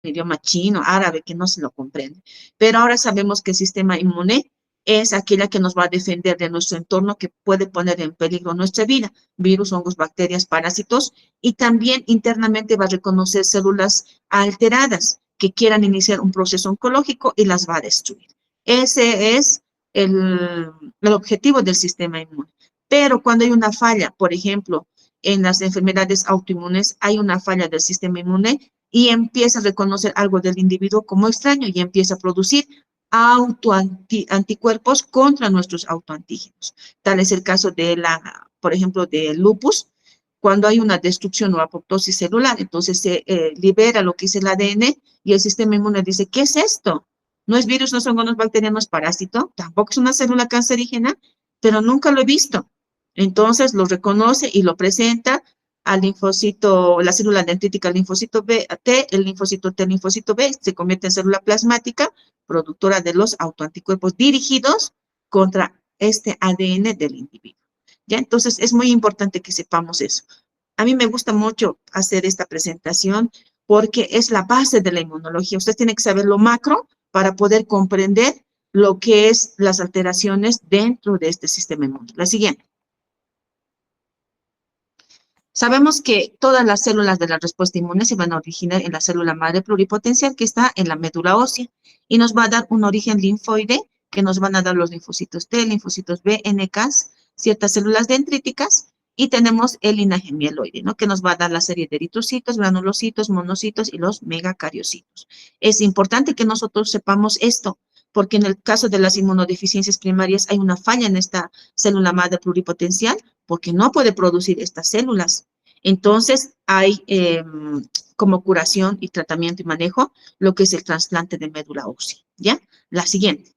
idioma chino, árabe, que no se lo comprende. Pero ahora sabemos que el sistema inmune es aquella que nos va a defender de nuestro entorno que puede poner en peligro nuestra vida, virus, hongos, bacterias, parásitos, y también internamente va a reconocer células alteradas que quieran iniciar un proceso oncológico y las va a destruir. Ese es el objetivo del sistema inmune. Pero cuando hay una falla, por ejemplo, en las enfermedades autoinmunes, hay una falla del sistema inmune y empieza a reconocer algo del individuo como extraño y empieza a producir anticuerpos contra nuestros autoantígenos. Tal es el caso de por ejemplo, del lupus, cuando hay una destrucción o apoptosis celular, entonces se libera lo que es el ADN y el sistema inmune dice, ¿qué es esto? No es virus, no son hongos bacterianos, parásito, tampoco es una célula cancerígena, pero nunca lo he visto. Entonces lo reconoce y lo presenta al linfocito, la célula dendrítica, el linfocito B, T, el linfocito T, el linfocito B, se convierte en célula plasmática, productora de los autoanticuerpos dirigidos contra este ADN del individuo. ¿Ya? Entonces es muy importante que sepamos eso. A mí me gusta mucho hacer esta presentación porque es la base de la inmunología. Usted tiene que saber lo macro para poder comprender lo que es las alteraciones dentro de este sistema inmune. La siguiente. Sabemos que todas las células de la respuesta inmune se van a originar en la célula madre pluripotencial que está en la médula ósea y nos va a dar un origen linfoide que nos van a dar los linfocitos T, linfocitos B, NKs, ciertas células dendríticas y tenemos el linaje mieloide, ¿no? Que nos va a dar la serie de eritrocitos, granulocitos, monocitos y los megacariocitos. Es importante que nosotros sepamos esto porque en el caso de las inmunodeficiencias primarias hay una falla en esta célula madre pluripotencial porque no puede producir estas células. Entonces, hay como curación y tratamiento y manejo lo que es el trasplante de médula ósea, ¿ya? La siguiente.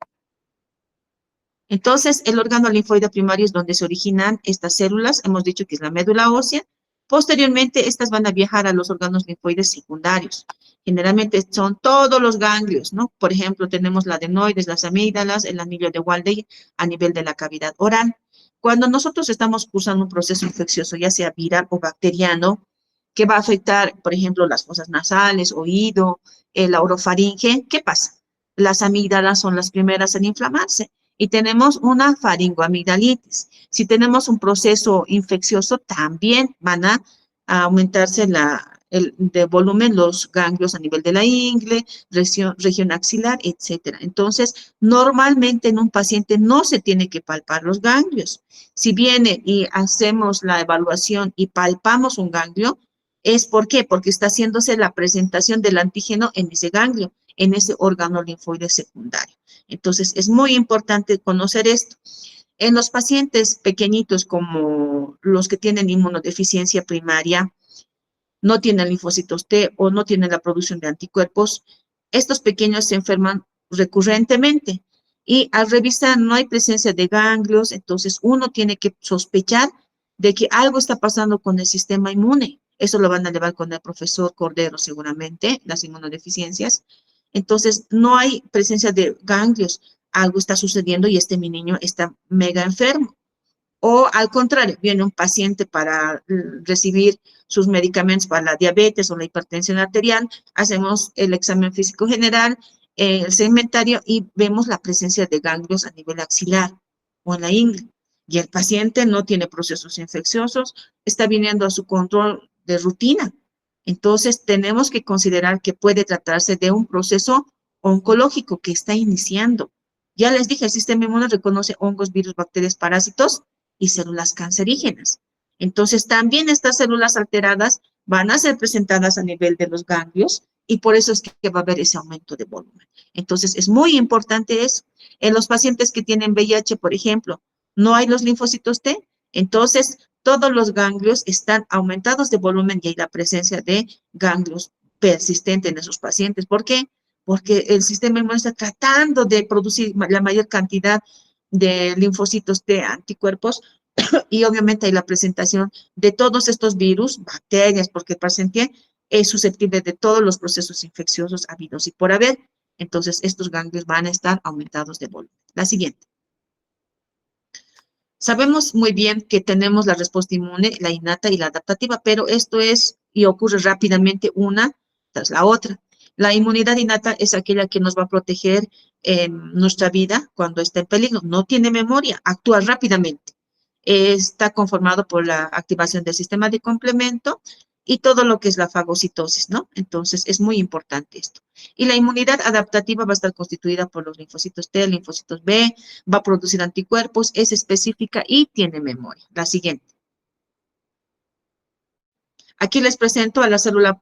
Entonces, el órgano linfoide primario es donde se originan estas células, hemos dicho que es la médula ósea. Posteriormente, estas van a viajar a los órganos linfoides secundarios. Generalmente son todos los ganglios, ¿no? Por ejemplo, tenemos la adenoides, las amígdalas, el anillo de Waldeck a nivel de la cavidad oral. Cuando nosotros estamos cursando un proceso infeccioso, ya sea viral o bacteriano, que va a afectar, por ejemplo, las fosas nasales, oído, la orofaringe, ¿qué pasa? Las amígdalas son las primeras en inflamarse y tenemos una faringoamigdalitis. Si tenemos un proceso infeccioso, también van a aumentarse de volumen los ganglios a nivel de la ingle, región axilar, etcétera. Entonces, normalmente en un paciente no se tiene que palpar los ganglios. Si viene y hacemos la evaluación y palpamos un ganglio, ¿es por qué? Porque está haciéndose la presentación del antígeno en ese ganglio, en ese órgano linfoide secundario. Entonces, es muy importante conocer esto. En los pacientes pequeñitos como los que tienen inmunodeficiencia primaria, no tienen linfocitos T o no tienen la producción de anticuerpos, estos pequeños se enferman recurrentemente y al revisar no hay presencia de ganglios, entonces uno tiene que sospechar de que algo está pasando con el sistema inmune. Eso lo van a llevar con el profesor Cordero seguramente, las inmunodeficiencias. Entonces, no hay presencia de ganglios. Algo está sucediendo y mi niño está mega enfermo. O al contrario, viene un paciente para recibir sus medicamentos para la diabetes o la hipertensión arterial, hacemos el examen físico general, el segmentario y vemos la presencia de ganglios a nivel axilar o en la ingle. Y el paciente no tiene procesos infecciosos, está viniendo a su control de rutina. Entonces, tenemos que considerar que puede tratarse de un proceso oncológico que está iniciando. Ya les dije, el sistema inmune reconoce hongos, virus, bacterias, parásitos y células cancerígenas. Entonces, también estas células alteradas van a ser presentadas a nivel de los ganglios y por eso es que va a haber ese aumento de volumen. Entonces, es muy importante eso. En los pacientes que tienen VIH, por ejemplo, no hay los linfocitos T, entonces todos los ganglios están aumentados de volumen y hay la presencia de ganglios persistente en esos pacientes. ¿Por qué? Porque el sistema inmune está tratando de producir la mayor cantidad de linfocitos T anticuerpos y obviamente hay la presentación de todos estos virus, bacterias, porque el paciente es susceptible de todos los procesos infecciosos habidos y por haber. Entonces, estos ganglios van a estar aumentados de volumen. La siguiente. Sabemos muy bien que tenemos la respuesta inmune, la innata y la adaptativa, pero esto es y ocurre rápidamente una tras la otra. La inmunidad innata es aquella que nos va a proteger en nuestra vida cuando está en peligro. No tiene memoria, actúa rápidamente. Está conformado por la activación del sistema de complemento y todo lo que es la fagocitosis, ¿no? Entonces, es muy importante esto. Y la inmunidad adaptativa va a estar constituida por los linfocitos T, linfocitos B, va a producir anticuerpos, es específica y tiene memoria. La siguiente. Aquí les presento a la célula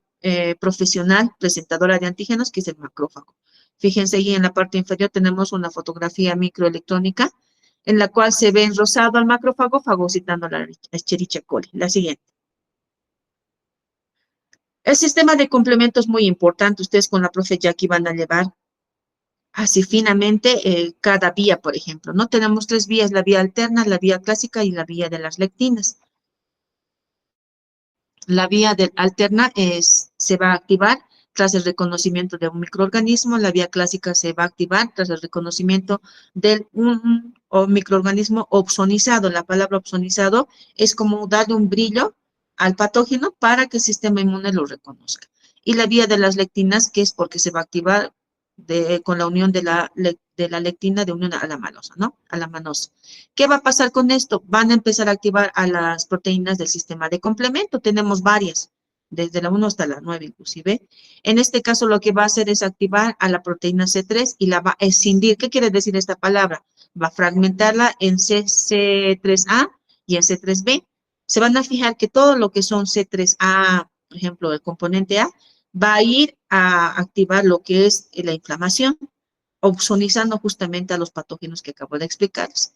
profesional presentadora de antígenos, que es el macrófago. Fíjense ahí en la parte inferior tenemos una fotografía microelectrónica en la cual se ve en rosado al macrófago fagocitando la Escherichia coli. La siguiente. El sistema de complemento es muy importante. Ustedes con la profe Jackie van a llevar así finamente cada vía, por ejemplo. No tenemos 3 vías, la vía alterna, la vía clásica y la vía de las lectinas. La vía alterna se va a activar tras el reconocimiento de un microorganismo. La vía clásica se va a activar tras el reconocimiento de un microorganismo opsonizado. La palabra opsonizado es como darle un brillo al patógeno para que el sistema inmune lo reconozca. Y la vía de las lectinas, que es porque se va a activar con la unión de la lectina de unión a la manosa, ¿no? A la manosa. ¿Qué va a pasar con esto? Van a empezar a activar a las proteínas del sistema de complemento. Tenemos varias, desde la 1 hasta la 9 inclusive. En este caso lo que va a hacer es activar a la proteína C3 y la va a escindir. ¿Qué quiere decir esta palabra? Va a fragmentarla en C3A y en C3B. Se van a fijar que todo lo que son C3A, por ejemplo, el componente A, va a ir a activar lo que es la inflamación, opsonizando justamente a los patógenos que acabo de explicarles.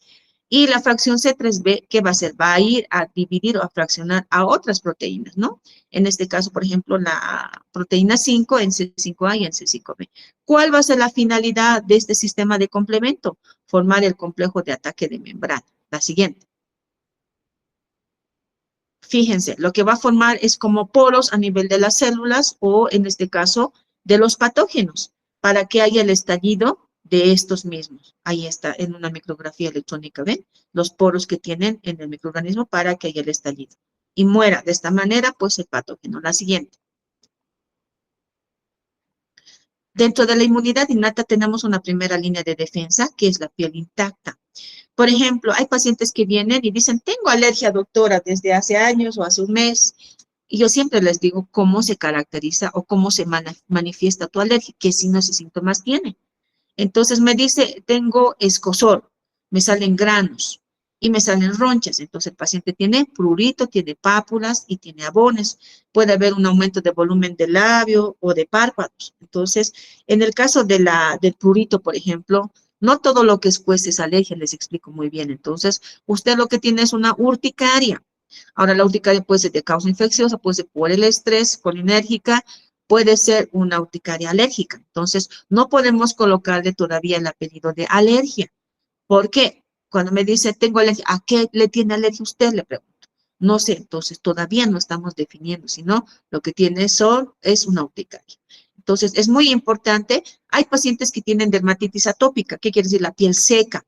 Y la fracción C3b, ¿qué va a hacer? Va a ir a dividir o a fraccionar a otras proteínas, ¿no? En este caso, por ejemplo, la proteína 5 en C5a y en C5b. ¿Cuál va a ser la finalidad de este sistema de complemento? Formar el complejo de ataque de membrana. La siguiente. Fíjense, lo que va a formar es como poros a nivel de las células o, en este caso, de los patógenos, para que haya el estallido de estos mismos. Ahí está, en una micrografía electrónica, ¿ven? Los poros que tienen en el microorganismo para que haya el estallido. Y muera de esta manera, pues, el patógeno. La siguiente. Dentro de la inmunidad innata tenemos una primera línea de defensa, que es la piel intacta. Por ejemplo, hay pacientes que vienen y dicen, tengo alergia, doctora, desde hace años o hace un mes. Y yo siempre les digo cómo se caracteriza o cómo se manifiesta tu alergia, qué signos y síntomas tiene. Entonces me dice, tengo escozor, me salen granos y me salen ronchas. Entonces el paciente tiene prurito, tiene pápulas y tiene abones. Puede haber un aumento de volumen del labio o de párpados. Entonces, en el caso del prurito, por ejemplo, no todo lo que es pues es alergia, les explico muy bien. Entonces, usted lo que tiene es una urticaria. Ahora, la urticaria puede ser de causa infecciosa, puede ser por el estrés, colinérgica, puede ser una urticaria alérgica. Entonces, no podemos colocarle todavía el apellido de alergia. ¿Por qué? Cuando me dice, tengo alergia, ¿a qué le tiene alergia usted? Le pregunto. No sé, entonces todavía no estamos definiendo, sino lo que tiene es una urticaria. Entonces, es muy importante. Hay pacientes que tienen dermatitis atópica. ¿Qué quiere decir? La piel seca.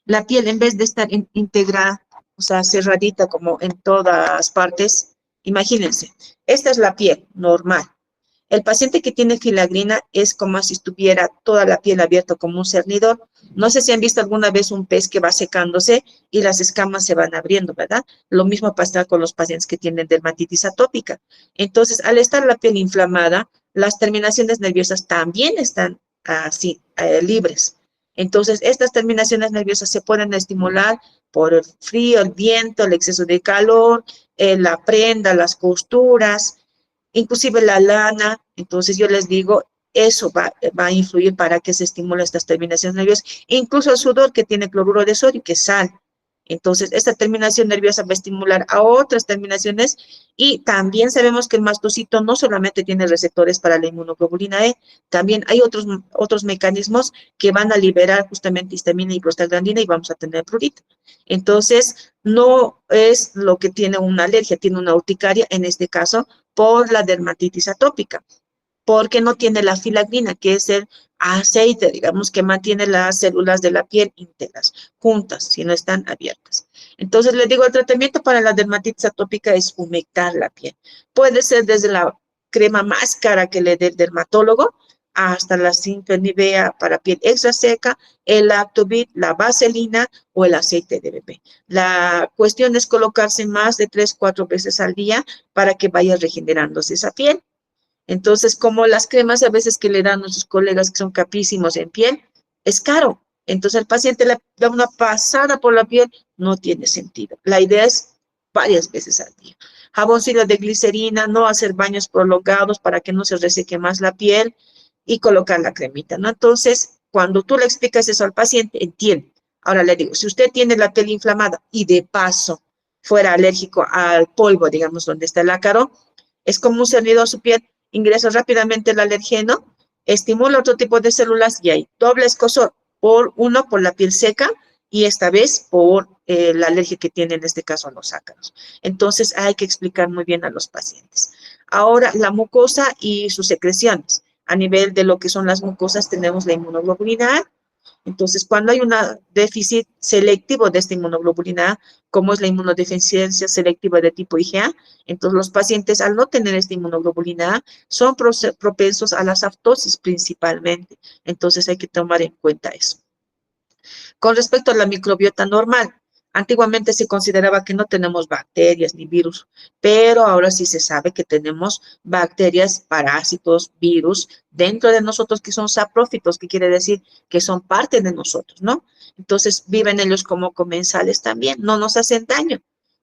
La piel, en vez de estar integrada, o sea, cerradita como en todas partes, imagínense, esta es la piel normal. El paciente que tiene filagrina es como si estuviera toda la piel abierta como un cernidor. No sé si han visto alguna vez un pez que va secándose y las escamas se van abriendo, ¿verdad? Lo mismo pasa con los pacientes que tienen dermatitis atópica. Entonces, al estar la piel inflamada, las terminaciones nerviosas también están así, libres. Entonces, estas terminaciones nerviosas se pueden estimular por el frío, el viento, el exceso de calor, la prenda, las costuras, inclusive la lana. Entonces yo les digo, eso va a influir para que se estimulen estas terminaciones nerviosas, incluso el sudor que tiene cloruro de sodio, que es sal. Entonces, esta terminación nerviosa va a estimular a otras terminaciones y también sabemos que el mastocito no solamente tiene receptores para la inmunoglobulina E, también hay otros mecanismos que van a liberar justamente histamina y prostaglandina y vamos a tener prurito. Entonces, no es lo que tiene una alergia, tiene una urticaria, en este caso, por la dermatitis atópica, porque no tiene la filagrina, que es el aceite, digamos, que mantiene las células de la piel íntegras, juntas, si no están abiertas. Entonces, les digo, el tratamiento para la dermatitis atópica es humectar la piel. Puede ser desde la crema más cara que le dé el dermatólogo, hasta la simple Nivea para piel extra seca, el Lactobit, la vaselina o el aceite de bebé. La cuestión es colocarse más de 3, 4 veces al día para que vaya regenerándose esa piel. Entonces, como las cremas a veces que le dan a nuestros colegas que son capísimos en piel, es caro. Entonces, el paciente le da una pasada por la piel, no tiene sentido. La idea es varias veces al día. Jaboncillo de glicerina, no hacer baños prolongados para que no se reseque más la piel y colocar la cremita, ¿no? Entonces, cuando tú le explicas eso al paciente, entiende. Ahora le digo, si usted tiene la piel inflamada y de paso fuera alérgico al polvo, digamos, donde está el ácaro, es como un cernidor a su piel, ingresa rápidamente el alergeno, estimula otro tipo de células y hay doble escozor, por la piel seca y esta vez por la alergia que tiene en este caso a los ácaros. Entonces hay que explicar muy bien a los pacientes. Ahora, la mucosa y sus secreciones. A nivel de lo que son las mucosas tenemos la inmunoglobulina A. Entonces, cuando hay un déficit selectivo de esta inmunoglobulina A, como es la inmunodeficiencia selectiva de tipo IgA, entonces los pacientes al no tener esta inmunoglobulina A son propensos a las aftosis principalmente. Entonces hay que tomar en cuenta eso. Con respecto a la microbiota normal, antiguamente se consideraba que no tenemos bacterias ni virus, pero ahora sí se sabe que tenemos bacterias, parásitos, virus dentro de nosotros que son saprófitos, que quiere decir que son parte de nosotros, ¿no? Entonces viven ellos como comensales también, no nos hacen daño.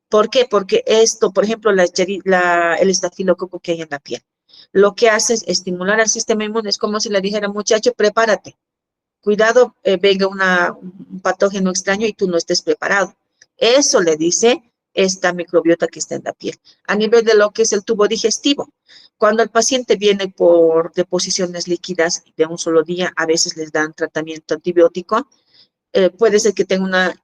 ¿Por qué? Porque esto, por ejemplo, el estafilococo que hay en la piel, lo que hace es estimular al sistema inmune, es como si le dijera, muchacho, prepárate, cuidado, venga un patógeno extraño y tú no estés preparado. Eso le dice esta microbiota que está en la piel. A nivel de lo que es el tubo digestivo, cuando el paciente viene por deposiciones líquidas de un solo día, a veces les dan tratamiento antibiótico, puede ser que tenga una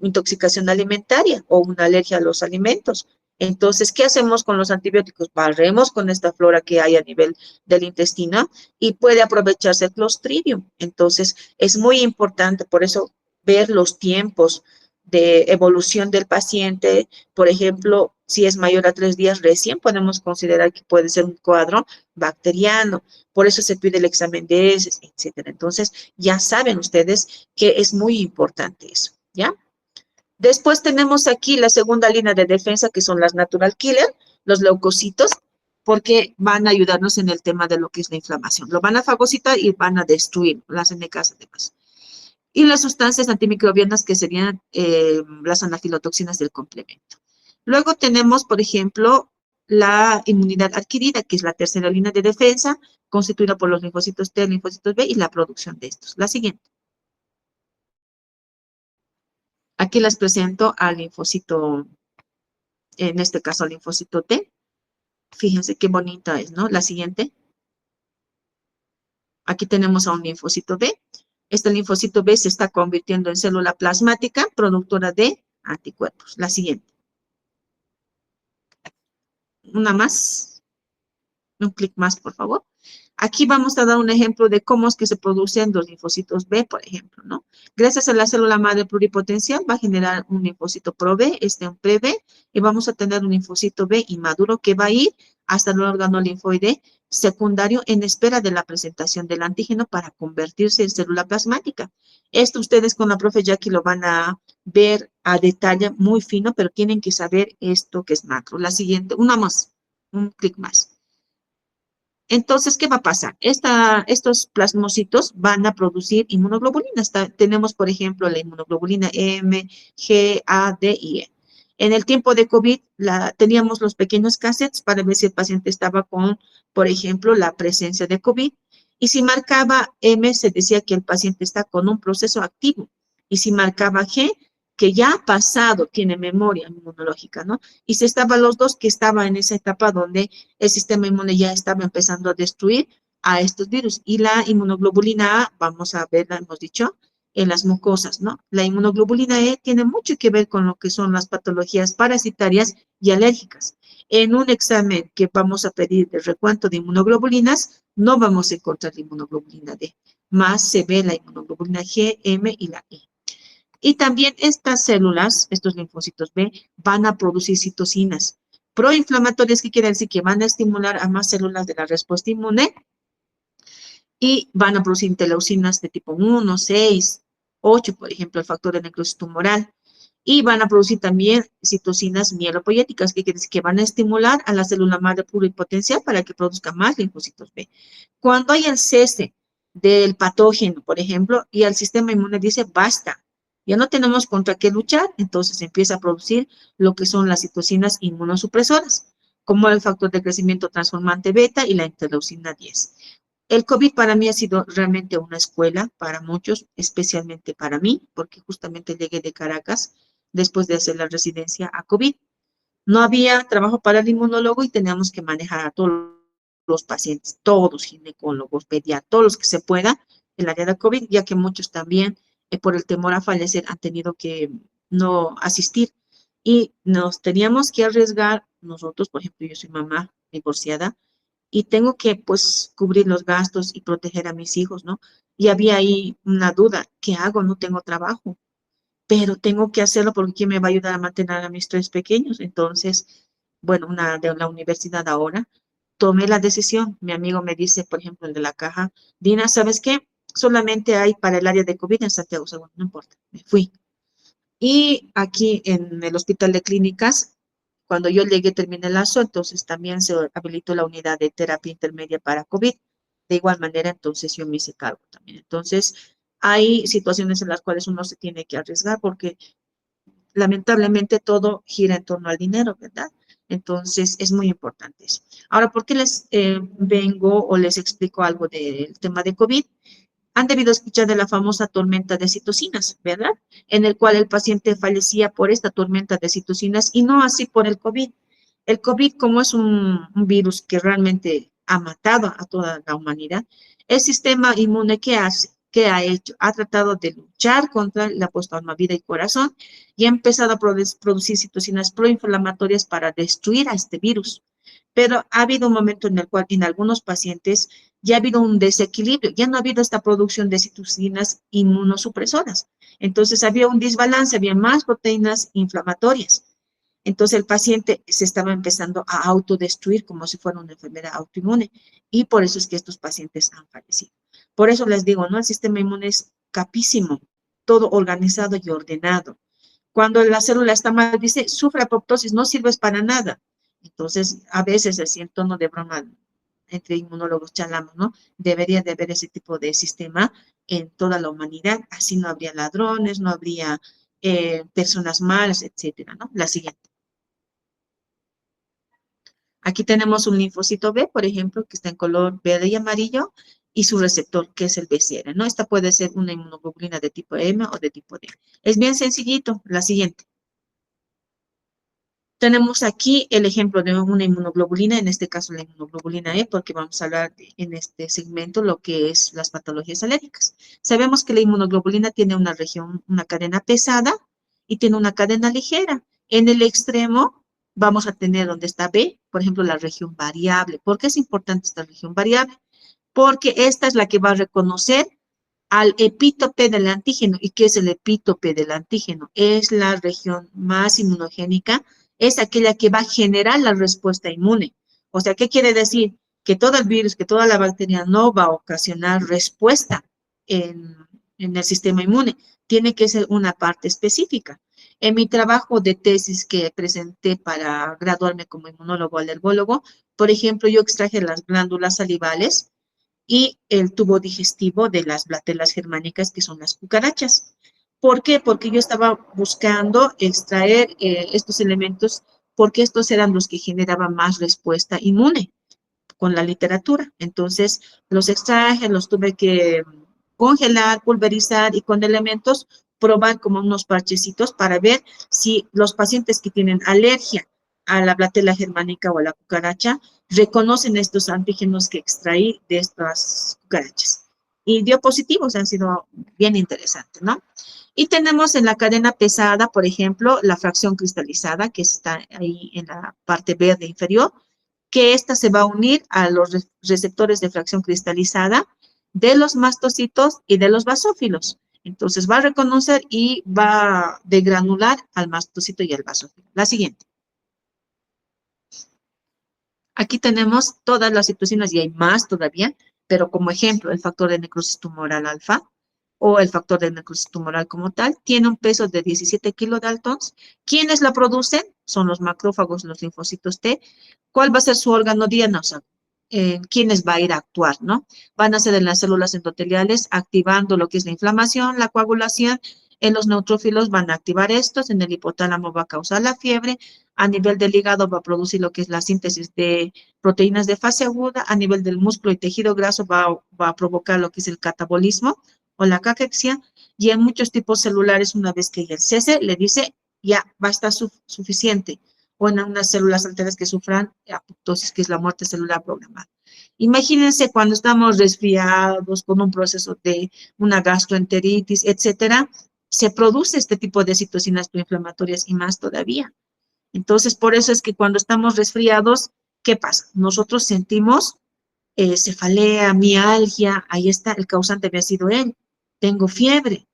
intoxicación alimentaria o una alergia a los alimentos. Entonces, ¿qué hacemos con los antibióticos? Barremos con esta flora que hay a nivel del intestino y puede aprovecharse el Clostridium. Entonces, es muy importante, por eso, ver los tiempos de evolución del paciente. Por ejemplo, si es mayor a 3 días, recién podemos considerar que puede ser un cuadro bacteriano. Por eso se pide el examen de heces, etcétera. Entonces, ya saben ustedes que es muy importante eso, ¿ya? Después tenemos aquí la segunda línea de defensa, que son las natural killer, los leucocitos, porque van a ayudarnos en el tema de lo que es la inflamación. Lo van a fagocitar y van a destruir las NKs además. Y las sustancias antimicrobianas que serían las anafilotoxinas del complemento. Luego tenemos, por ejemplo, la inmunidad adquirida, que es la tercera línea de defensa, constituida por los linfocitos T, linfocitos B y la producción de estos. La siguiente. Aquí les presento al linfocito, en este caso al linfocito T. Fíjense qué bonita es, ¿no? La siguiente. Aquí tenemos a un linfocito B. Este linfocito B se está convirtiendo en célula plasmática, productora de anticuerpos. La siguiente. Una más. Un clic más, por favor. Aquí vamos a dar un ejemplo de cómo es que se producen los linfocitos B, por ejemplo, ¿no? Gracias a la célula madre pluripotencial va a generar un linfocito pro-B, un pre-B, y vamos a tener un linfocito B inmaduro que va a ir hasta el órgano linfoide secundario en espera de la presentación del antígeno para convertirse en célula plasmática. Esto ustedes con la profe Jackie lo van a ver a detalle muy fino, pero tienen que saber esto que es macro. La siguiente, una más, un clic más. Entonces, ¿qué va a pasar? Estos plasmocitos van a producir inmunoglobulinas. Tenemos, por ejemplo, la inmunoglobulina M, G, A, D y E. En el tiempo de COVID teníamos los pequeños cassettes para ver si el paciente estaba con, por ejemplo, la presencia de COVID. Y si marcaba M, se decía que el paciente está con un proceso activo. Y si marcaba G, que ya ha pasado, tiene memoria inmunológica, ¿no? Y si estaban los dos, que estaba en esa etapa donde el sistema inmune ya estaba empezando a destruir a estos virus. Y la inmunoglobulina A, vamos a verla, hemos dicho, en las mucosas, ¿no? La inmunoglobulina E tiene mucho que ver con lo que son las patologías parasitarias y alérgicas. En un examen que vamos a pedir de recuento de inmunoglobulinas, no vamos a encontrar la inmunoglobulina D, más se ve la inmunoglobulina G, M y la E. Y también estas células, estos linfocitos B, van a producir citocinas proinflamatorias, que quiere decir que van a estimular a más células de la respuesta inmune y van a producir interleucinas de tipo 1, 6, 8, por ejemplo, el factor de necrosis tumoral. Y van a producir también citocinas mielopoyéticas, que quiere decir que van a estimular a la célula madre pluripotencial para que produzca más linfocitos B. Cuando hay el cese del patógeno, por ejemplo, y el sistema inmune dice, basta, ya no tenemos contra qué luchar, entonces empieza a producir lo que son las citocinas inmunosupresoras, como el factor de crecimiento transformante beta y la interleucina 10. El COVID para mí ha sido realmente una escuela para muchos, especialmente para mí, porque justamente llegué de Caracas después de hacer la residencia a COVID. No había trabajo para el inmunólogo y teníamos que manejar a todos los pacientes, todos, ginecólogos, pediatras, todos los que se pueda, el área de COVID, ya que muchos también, por el temor a fallecer, han tenido que no asistir. Y nos teníamos que arriesgar, nosotros, por ejemplo, yo soy mamá divorciada, y tengo que, pues, cubrir los gastos y proteger a mis hijos, ¿no? Y había ahí una duda, ¿qué hago? No tengo trabajo, pero tengo que hacerlo porque ¿quién me va a ayudar a mantener a mis tres pequeños? Entonces, bueno, una de la universidad ahora, tomé la decisión. Mi amigo me dice, por ejemplo, el de la caja, Dina, ¿sabes qué? Solamente hay para el área de COVID en Santiago Seguro, no importa, me fui. Y aquí en el Hospital de Clínicas, cuando yo llegué, terminé el lazo, entonces también se habilitó la unidad de terapia intermedia para COVID. De igual manera, entonces yo me hice cargo también. Entonces, hay situaciones en las cuales uno se tiene que arriesgar porque lamentablemente todo gira en torno al dinero, ¿verdad? Entonces, es muy importante eso. Ahora, ¿por qué les vengo o les explico algo del tema de COVID? Han debido escuchar de la famosa tormenta de citocinas, ¿verdad? En el cual el paciente fallecía por esta tormenta de citocinas y no así por el COVID. El COVID, como es un virus que realmente ha matado a toda la humanidad, el sistema inmune, ¿qué hace? ¿Qué ha hecho? Ha tratado de luchar contra, le ha puesto alma, vida y corazón y ha empezado a producir citocinas proinflamatorias para destruir a este virus. Pero ha habido un momento en el cual en algunos pacientes ya ha habido un desequilibrio, ya no ha habido esta producción de citocinas inmunosupresoras. Entonces había un desbalance, había más proteínas inflamatorias. Entonces el paciente se estaba empezando a autodestruir como si fuera una enfermedad autoinmune y por eso es que estos pacientes han fallecido. Por eso les digo, ¿no? El sistema inmune es capísimo, todo organizado y ordenado. Cuando la célula está mal, dice, sufre apoptosis, no sirves para nada. Entonces, a veces, así en tono de broma, entre inmunólogos charlamos, ¿no? Debería de haber ese tipo de sistema en toda la humanidad, así no habría ladrones, no habría personas malas, etcétera, ¿no? La siguiente. Aquí tenemos un linfocito B, por ejemplo, que está en color verde y amarillo, y su receptor, que es el BCR, ¿no? Esta puede ser una inmunoglobulina de tipo M o de tipo D. Es bien sencillito. La siguiente. Tenemos aquí el ejemplo de una inmunoglobulina, en este caso la inmunoglobulina E, porque vamos a hablar en este segmento lo que es las patologías alérgicas. Sabemos que la inmunoglobulina tiene una región, una cadena pesada y tiene una cadena ligera. En el extremo vamos a tener donde está B, por ejemplo, la región variable. ¿Por qué es importante esta región variable? Porque esta es la que va a reconocer al epítope del antígeno. ¿Y qué es el epítope del antígeno? Es la región más inmunogénica, es aquella que va a generar la respuesta inmune. O sea, ¿qué quiere decir? Que todo el virus, que toda la bacteria no va a ocasionar respuesta en, en el sistema inmune. Tiene que ser una parte específica. En mi trabajo de tesis que presenté para graduarme como inmunólogo alergólogo, por ejemplo, yo extraje las glándulas salivales y el tubo digestivo de las blatelas germánicas, que son las cucarachas. ¿Por qué? Porque yo estaba buscando extraer estos elementos porque estos eran los que generaban más respuesta inmune con la literatura. Entonces, los extraje, los tuve que congelar, pulverizar y con elementos probar como unos parchecitos para ver si los pacientes que tienen alergia a la blatela germánica o a la cucaracha reconocen estos antígenos que extraí de estas cucarachas. Y dio positivos, han sido bien interesantes, ¿no? Y tenemos en la cadena pesada, por ejemplo, la fracción cristalizada, que está ahí en la parte verde inferior, que esta se va a unir a los receptores de fracción cristalizada de los mastocitos y de los basófilos. Entonces va a reconocer y va a degranular al mastocito y al basófilo. La siguiente. Aquí tenemos todas las citocinas y hay más todavía pero como ejemplo, el factor de necrosis tumoral alfa o el factor de necrosis tumoral como tal, tiene un peso de 17 kilodaltons. ¿Quiénes la producen? Son los macrófagos, los linfocitos T. ¿Cuál va a ser su órgano diana? O sea, ¿quiénes va a ir a actuar, no? Van a ser en las células endoteliales, activando lo que es la inflamación, la coagulación. En los neutrófilos van a activar estos, en el hipotálamo va a causar la fiebre, a nivel del hígado va a producir lo que es la síntesis de proteínas de fase aguda, a nivel del músculo y tejido graso va a provocar lo que es el catabolismo o la caquexia, y en muchos tipos celulares, una vez que el cese, le dice, ya, va a estar suficiente, o en unas células alternas que sufran apoptosis, que es la muerte celular programada. Imagínense cuando estamos resfriados con un proceso de una gastroenteritis, etcétera, se produce este tipo de citocinas proinflamatorias y más todavía. Entonces, por eso es que cuando estamos resfriados, ¿qué pasa? Nosotros sentimos cefalea, mialgia, ahí está, el causante había sido él. Tengo fiebre,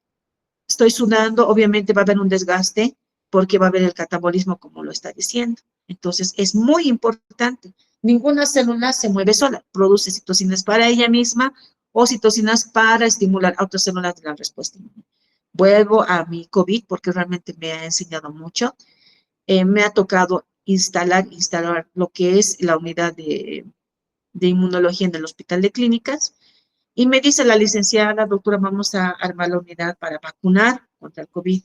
estoy sudando, obviamente va a haber un desgaste porque va a haber el catabolismo como lo está diciendo. Entonces, es muy importante. Ninguna célula se mueve sola, produce citocinas para ella misma o citocinas para estimular a otras células de la respuesta inmune. Vuelvo a mi COVID porque realmente me ha enseñado mucho. Me ha tocado instalar lo que es la unidad de inmunología en el Hospital de Clínicas. Y me dice la licenciada, doctora, vamos a armar la unidad para vacunar contra el COVID.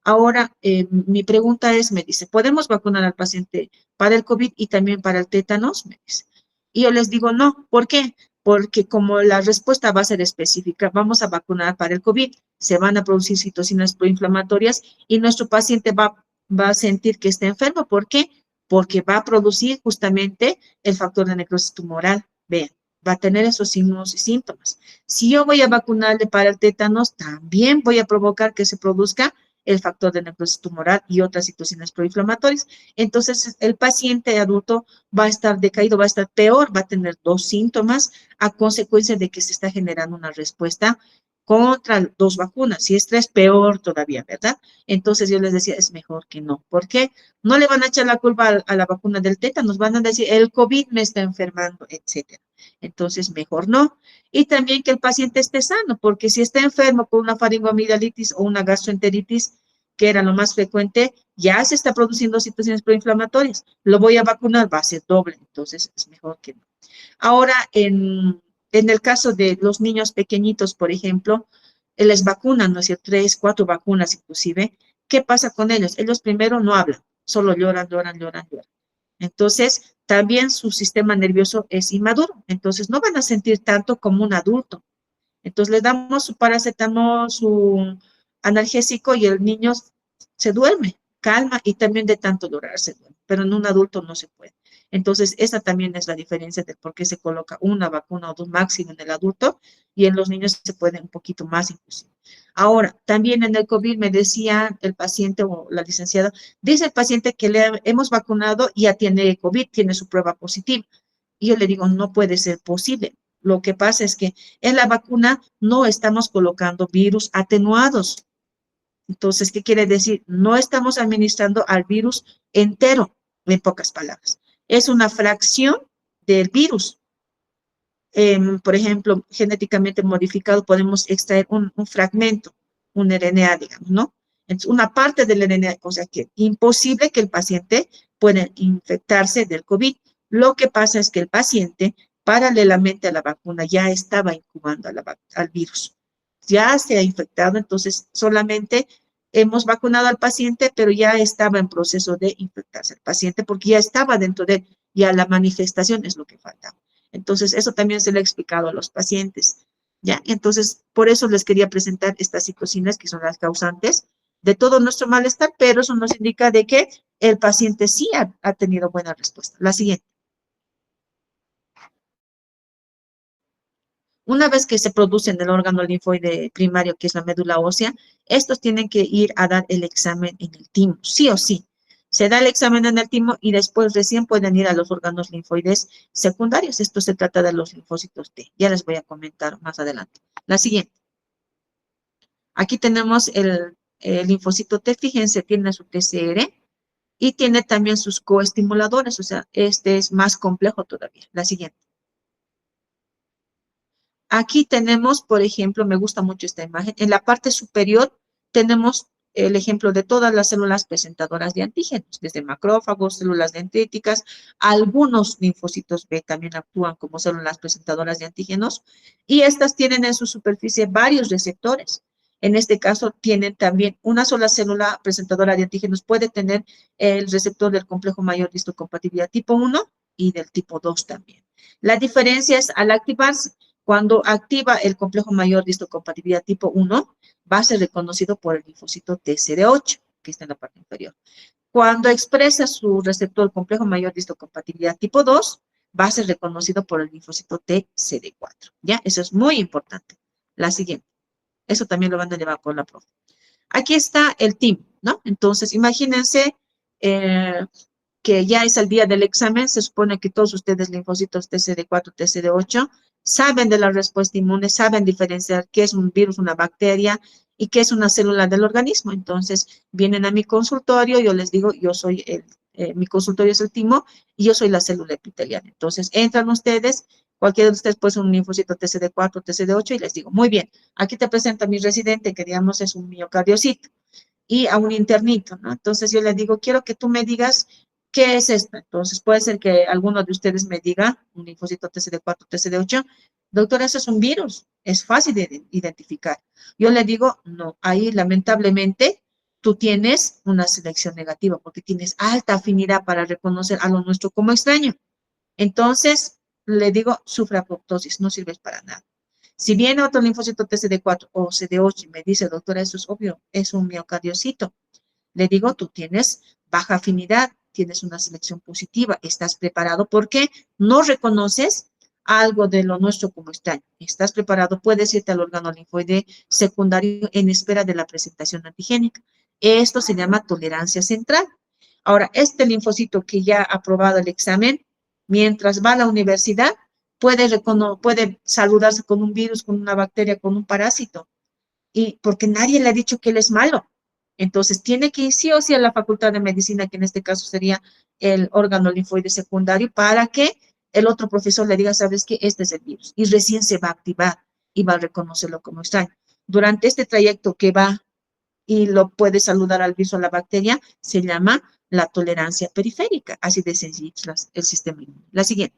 Ahora, mi pregunta es, me dice, ¿podemos vacunar al paciente para el COVID y también para el tétanos? Me dice. Y yo les digo, no, ¿por qué? Porque como la respuesta va a ser específica, vamos a vacunar para el COVID, se van a producir citocinas proinflamatorias y nuestro paciente va a sentir que está enfermo. ¿Por qué? Porque va a producir justamente el factor de necrosis tumoral. Vean, va a tener esos signos y síntomas. Si yo voy a vacunarle para el tétanos, también voy a provocar que se produzca el factor de necrosis tumoral y otras citocinas proinflamatorias. Entonces, el paciente adulto va a estar decaído, va a estar peor, va a tener dos síntomas a consecuencia de que se está generando una respuesta contra dos vacunas. Si es tres, peor todavía, ¿verdad? Entonces yo les decía, es mejor que no. ¿Por qué? No le van a echar la culpa a la vacuna del tétanos, van a decir, el COVID me está enfermando, etcétera. Entonces, mejor no. Y también que el paciente esté sano, porque si está enfermo con una faringoamigdalitis o una gastroenteritis, que era lo más frecuente, ya se está produciendo situaciones proinflamatorias. Lo voy a vacunar, va a ser doble, entonces es mejor que no. Ahora, en el caso de los niños pequeñitos, por ejemplo, les vacunan, ¿no es cierto? 3, 4 vacunas inclusive. ¿Qué pasa con ellos? Ellos primero no hablan, solo lloran, lloran, lloran, lloran. Entonces, también su sistema nervioso es inmaduro, entonces no van a sentir tanto como un adulto. Entonces, le damos su paracetamol, su analgésico y el niño se duerme, calma y también de tanto llorar se duerme, pero en un adulto no se puede. Entonces, esa también es la diferencia de por qué se coloca una vacuna o dos máximo en el adulto y en los niños se puede un poquito más inclusive. Ahora, también en el COVID me decía el paciente o la licenciada, dice el paciente que le hemos vacunado y ya tiene COVID, tiene su prueba positiva. Y yo le digo, no puede ser posible. Lo que pasa es que en la vacuna no estamos colocando virus atenuados. Entonces, ¿qué quiere decir? No estamos administrando al virus entero, en pocas palabras. Es una fracción del virus. Por ejemplo, genéticamente modificado, podemos extraer un fragmento, un RNA, digamos, ¿no? Entonces, una parte del RNA, o sea que imposible que el paciente pueda infectarse del COVID. Lo que pasa es que el paciente, paralelamente a la vacuna, ya estaba incubando al virus. Ya se ha infectado, entonces solamente hemos vacunado al paciente, pero ya estaba en proceso de infectarse el paciente porque ya estaba dentro de, ya la manifestación es lo que faltaba. Entonces, eso también se le ha explicado a los pacientes, ¿ya? Entonces, por eso les quería presentar estas citocinas que son las causantes de todo nuestro malestar, pero eso nos indica de que el paciente sí ha tenido buena respuesta. La siguiente. Una vez que se produce en el órgano linfoide primario, que es la médula ósea, estos tienen que ir a dar el examen en el timo, sí o sí. Se da el examen en el timo y después recién pueden ir a los órganos linfoides secundarios. Esto se trata de los linfocitos T. Ya les voy a comentar más adelante. La siguiente. Aquí tenemos el linfocito T. Fíjense, tiene su TCR y tiene también sus coestimuladores. O sea, este es más complejo todavía. La siguiente. Aquí tenemos, por ejemplo, me gusta mucho esta imagen, en la parte superior tenemos el ejemplo de todas las células presentadoras de antígenos, desde macrófagos, células dendríticas, algunos linfocitos B también actúan como células presentadoras de antígenos, y estas tienen en su superficie varios receptores. En este caso, tienen también una sola célula presentadora de antígenos, puede tener el receptor del complejo mayor de histocompatibilidad tipo 1 y del tipo 2 también. La diferencia es al activarse. Cuando activa el complejo mayor de histocompatibilidad tipo 1, va a ser reconocido por el linfocito TCD8, que está en la parte inferior. Cuando expresa su receptor complejo mayor de histocompatibilidad tipo 2, va a ser reconocido por el linfocito TCD4. ¿Ya? Eso es muy importante. La siguiente. Eso también lo van a llevar con la profe. Aquí está el team, ¿no? Entonces, imagínense que ya es el día del examen, se supone que todos ustedes, linfocitos TCD4, TCD8, saben de la respuesta inmune, saben diferenciar qué es un virus, una bacteria y qué es una célula del organismo. Entonces, vienen a mi consultorio, yo les digo, yo soy mi consultorio es el timo y yo soy la célula epitelial. Entonces, entran ustedes, cualquiera de ustedes puede ser un linfocito TCD4, TCD8 y les digo, muy bien, aquí te presento a mi residente que digamos es un miocardiocito y a un internito, ¿no? Entonces yo le digo, quiero que tú me digas qué es esto. Entonces puede ser que alguno de ustedes me diga, un linfocito TCD4, TCD8, doctora, eso es un virus, es fácil de identificar. Yo le digo, no, ahí lamentablemente tú tienes una selección negativa porque tienes alta afinidad para reconocer a lo nuestro como extraño. Entonces le digo, sufre apoptosis, no sirves para nada. Si viene otro linfocito TCD4 o CD8 y me dice, doctora, eso es obvio, es un miocardiocito, le digo, tú tienes baja afinidad, tienes una selección positiva, estás preparado porque no reconoces algo de lo nuestro como extraño. Estás preparado, puedes irte al órgano linfoide secundario en espera de la presentación antigénica. Esto se llama tolerancia central. Ahora, este linfocito que ya ha aprobado el examen, mientras va a la universidad, puede saludarse con un virus, con una bacteria, con un parásito, y porque nadie le ha dicho que él es malo. Entonces, tiene que ir sí o sí a la Facultad de Medicina, que en este caso sería el órgano linfoide secundario, para que el otro profesor le diga, sabes que este es el virus, y recién se va a activar y va a reconocerlo como extraño. Durante este trayecto que va y lo puede saludar al virus o a la bacteria, se llama la tolerancia periférica, así de sencillo el sistema inmune. La siguiente.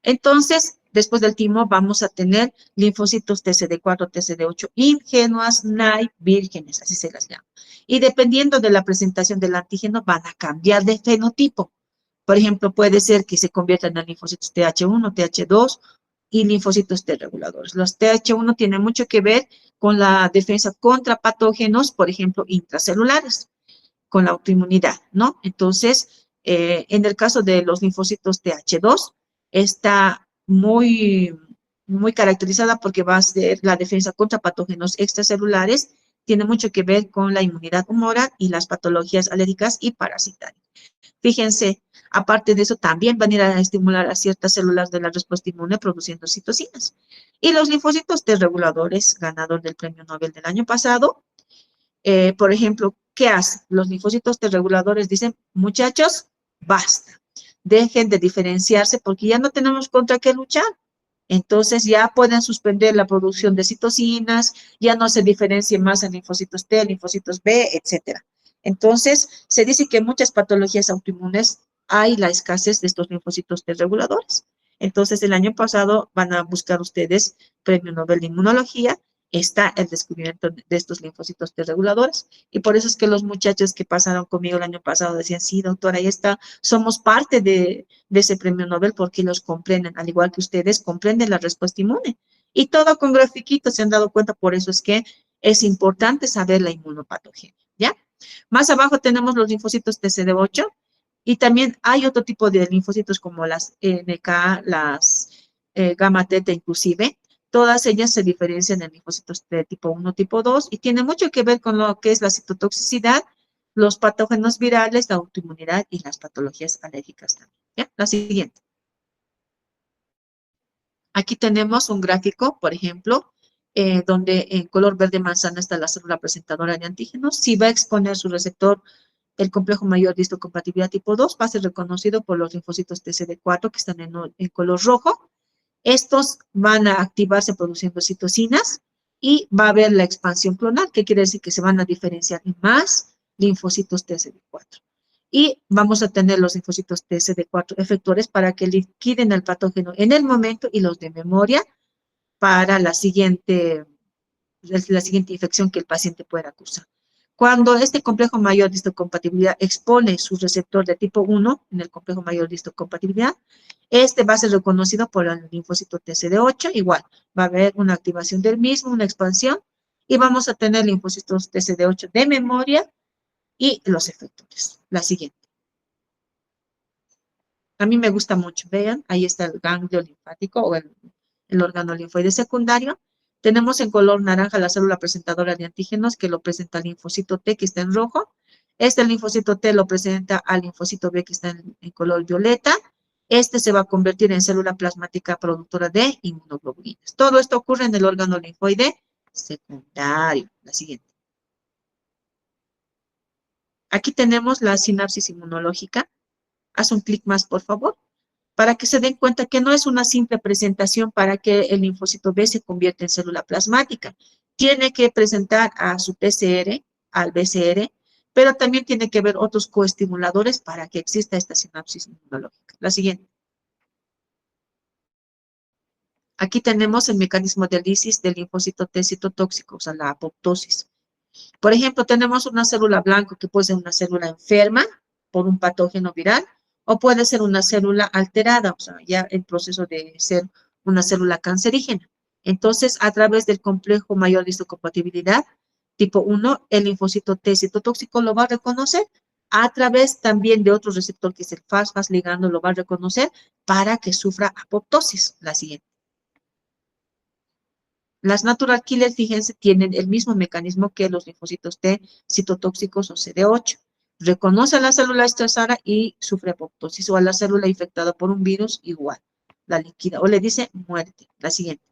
Entonces, después del timo vamos a tener linfocitos TCD4, TCD8, ingenuas, naive, vírgenes, así se las llama. Y dependiendo de la presentación del antígeno, van a cambiar de fenotipo. Por ejemplo, puede ser que se conviertan en linfocitos TH1, TH2 y linfocitos T reguladores. Los TH1 tienen mucho que ver con la defensa contra patógenos, por ejemplo, intracelulares, con la autoinmunidad, ¿no? Entonces, en el caso de los linfocitos TH2, está muy caracterizada porque va a ser la defensa contra patógenos extracelulares, tiene mucho que ver con la inmunidad humoral y las patologías alérgicas y parasitarias. Fíjense, aparte de eso, también van a ir a estimular a ciertas células de la respuesta inmune produciendo citocinas. Y los linfocitos T reguladores, ganador del premio Nobel del año pasado, por ejemplo, ¿qué hacen? Los linfocitos T reguladores dicen, muchachos, basta, dejen de diferenciarse porque ya no tenemos contra qué luchar. Entonces ya pueden suspender la producción de citocinas, ya no se diferencien más en linfocitos T, linfocitos B, etcétera. Entonces, se dice que en muchas patologías autoinmunes hay la escasez de estos linfocitos T reguladores. Entonces, el año pasado van a buscar ustedes Premio Nobel de Inmunología, está el descubrimiento de estos linfocitos T reguladores. Y por eso es que los muchachos que pasaron conmigo el año pasado decían, sí, doctora, ahí está, somos parte de ese premio Nobel porque los comprenden, al igual que ustedes comprenden la respuesta inmune. Y todo con grafiquitos, se han dado cuenta, por eso es que es importante saber la inmunopatogenia, ¿ya? Más abajo tenemos los linfocitos TCD8 y también hay otro tipo de linfocitos como las NK, las gamma teta inclusive. Todas ellas se diferencian en linfocitos de tipo 1, tipo 2 y tiene mucho que ver con lo que es la citotoxicidad, los patógenos virales, la autoinmunidad y las patologías alérgicas también. ¿Ya? La siguiente. Aquí tenemos un gráfico, por ejemplo, donde en color verde manzana está la célula presentadora de antígenos. Si va a exponer su receptor, el complejo mayor de histocompatibilidad tipo 2, va a ser reconocido por los linfocitos TCD4 que están en color rojo. Estos van a activarse produciendo citocinas y va a haber la expansión clonal, que quiere decir que se van a diferenciar en más linfocitos TCD4. Y vamos a tener los linfocitos TCD4 efectores para que liquiden el patógeno en el momento y los de memoria para la siguiente infección que el paciente pueda cursar. Cuando este complejo mayor de histocompatibilidad expone su receptor de tipo 1 en el complejo mayor de histocompatibilidad, este va a ser reconocido por el linfocito TCD8, igual, va a haber una activación del mismo, una expansión, y vamos a tener linfocitos TCD8 de memoria y los efectores. La siguiente. A mí me gusta mucho, vean, ahí está el ganglio linfático o el órgano linfoide secundario. Tenemos en color naranja la célula presentadora de antígenos que lo presenta al linfocito T que está en rojo. Este linfocito T lo presenta al linfocito B que está en color violeta. Este se va a convertir en célula plasmática productora de inmunoglobulinas. Todo esto ocurre en el órgano linfoide secundario. La siguiente. Aquí tenemos la sinapsis inmunológica. Haz un clic más, por favor, para que se den cuenta que no es una simple presentación para que el linfocito B se convierta en célula plasmática. Tiene que presentar a su TCR, al BCR, pero también tiene que haber otros coestimuladores para que exista esta sinapsis inmunológica. La siguiente. Aquí tenemos el mecanismo de lisis del linfocito T citotóxico, o sea, la apoptosis. Por ejemplo, tenemos una célula blanca que puede ser una célula enferma por un patógeno viral o puede ser una célula alterada, o sea, ya en proceso de ser una célula cancerígena. Entonces, a través del complejo mayor de histocompatibilidad tipo 1, el linfocito T citotóxico lo va a reconocer. A través también de otro receptor que es el FAS ligando lo va a reconocer para que sufra apoptosis. La siguiente. Las natural killers, fíjense, tienen el mismo mecanismo que los linfocitos T citotóxicos o CD8. Reconoce a la célula estresada y sufre apoptosis, o a la célula infectada por un virus igual, la liquida, o le dice muerte. La siguiente.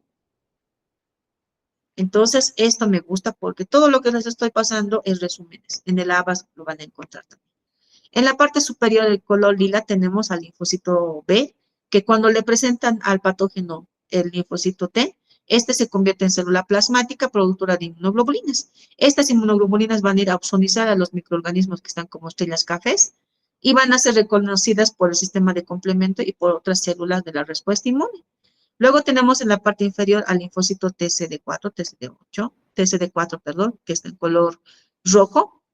Entonces, esto me gusta porque todo lo que les estoy pasando es resúmenes. En el ABAS lo van a encontrar también. En la parte superior del color lila tenemos al linfocito B, que cuando le presentan al patógeno el linfocito T, este se convierte en célula plasmática productora de inmunoglobulinas. Estas inmunoglobulinas van a ir a opsonizar a los microorganismos que están como estrellas cafés y van a ser reconocidas por el sistema de complemento y por otras células de la respuesta inmune. Luego tenemos en la parte inferior al linfocito TCD4, perdón, que está en color rojo,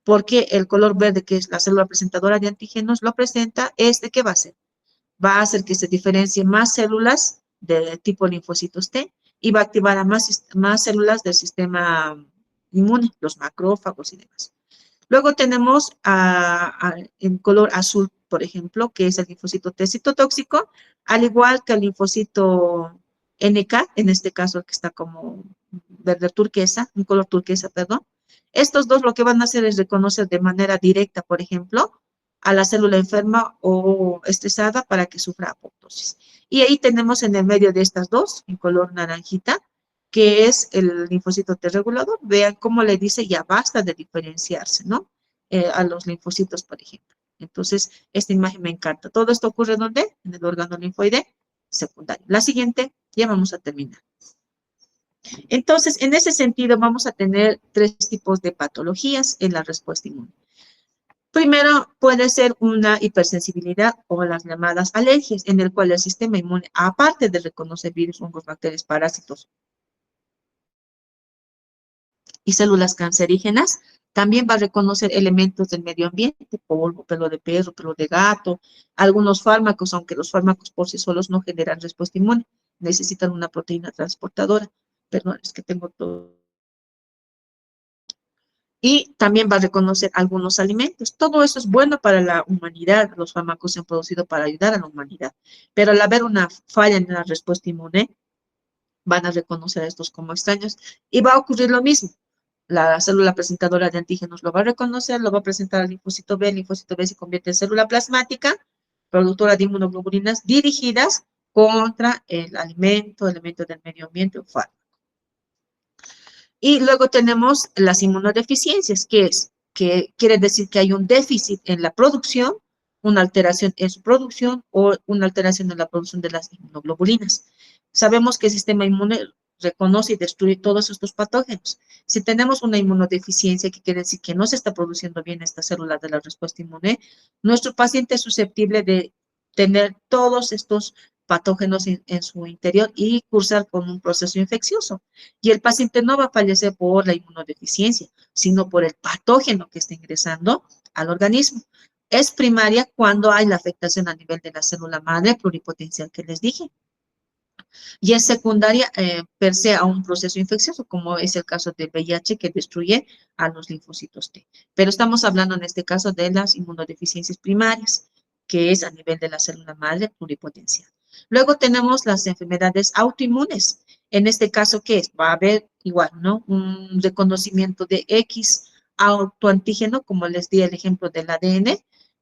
porque el color verde, que es la célula presentadora de antígenos, lo presenta, ¿qué va a hacer? Va a hacer que se diferencien más células de tipo linfocitos T y va a activar a más células del sistema inmune, los macrófagos y demás. Luego tenemos en color azul, por ejemplo, que es el linfocito T citotóxico, al igual que el linfocito NK, en este caso que está como verde turquesa, un color turquesa, perdón. Estos dos lo que van a hacer es reconocer de manera directa, por ejemplo, a la célula enferma o estresada para que sufra apoptosis. Y ahí tenemos en el medio de estas dos, en color naranjita, que es el linfocito T regulador. Vean cómo le dice, ya basta de diferenciarse, ¿no? A los linfocitos, por ejemplo. Entonces, esta imagen me encanta. ¿Todo esto ocurre dónde? En el órgano linfoide secundario. La siguiente, ya vamos a terminar. Entonces, en ese sentido, vamos a tener tres tipos de patologías en la respuesta inmune. Primero, puede ser una hipersensibilidad o las llamadas alergias, en el cual el sistema inmune, aparte de reconocer virus, hongos, bacterias, parásitos y células cancerígenas, también va a reconocer elementos del medio ambiente, polvo, pelo de perro, pelo de gato, algunos fármacos, aunque los fármacos por sí solos no generan respuesta inmune, necesitan una proteína transportadora. Perdón, es que tengo todo. Y también va a reconocer algunos alimentos. Todo eso es bueno para la humanidad. Los fármacos se han producido para ayudar a la humanidad. Pero al haber una falla en la respuesta inmune, van a reconocer a estos como extraños. Y va a ocurrir lo mismo. La célula presentadora de antígenos lo va a reconocer, lo va a presentar al linfocito B. El linfocito B se convierte en célula plasmática, productora de inmunoglobulinas dirigidas contra el alimento, elemento del medio ambiente o fármaco. Y luego tenemos las inmunodeficiencias, que quiere decir que hay un déficit en la producción una alteración en su producción o una alteración en la producción de las inmunoglobulinas. Sabemos que el sistema inmune reconoce y destruye todos estos patógenos. Si tenemos una inmunodeficiencia, que quiere decir que no se está produciendo bien esta célula de la respuesta inmune, nuestro paciente es susceptible de tener todos estos patógenos en su interior y cursar con un proceso infeccioso. Y el paciente no va a fallecer por la inmunodeficiencia, sino por el patógeno que está ingresando al organismo. Es primaria cuando hay la afectación a nivel de la célula madre pluripotencial que les dije. Y es secundaria per se a un proceso infeccioso, como es el caso del VIH que destruye a los linfocitos T. Pero estamos hablando en este caso de las inmunodeficiencias primarias, que es a nivel de la célula madre pluripotencial. Luego tenemos las enfermedades autoinmunes. En este caso, ¿qué es? Va a haber igual, ¿no? Un reconocimiento de X autoantígeno, como les di el ejemplo del ADN,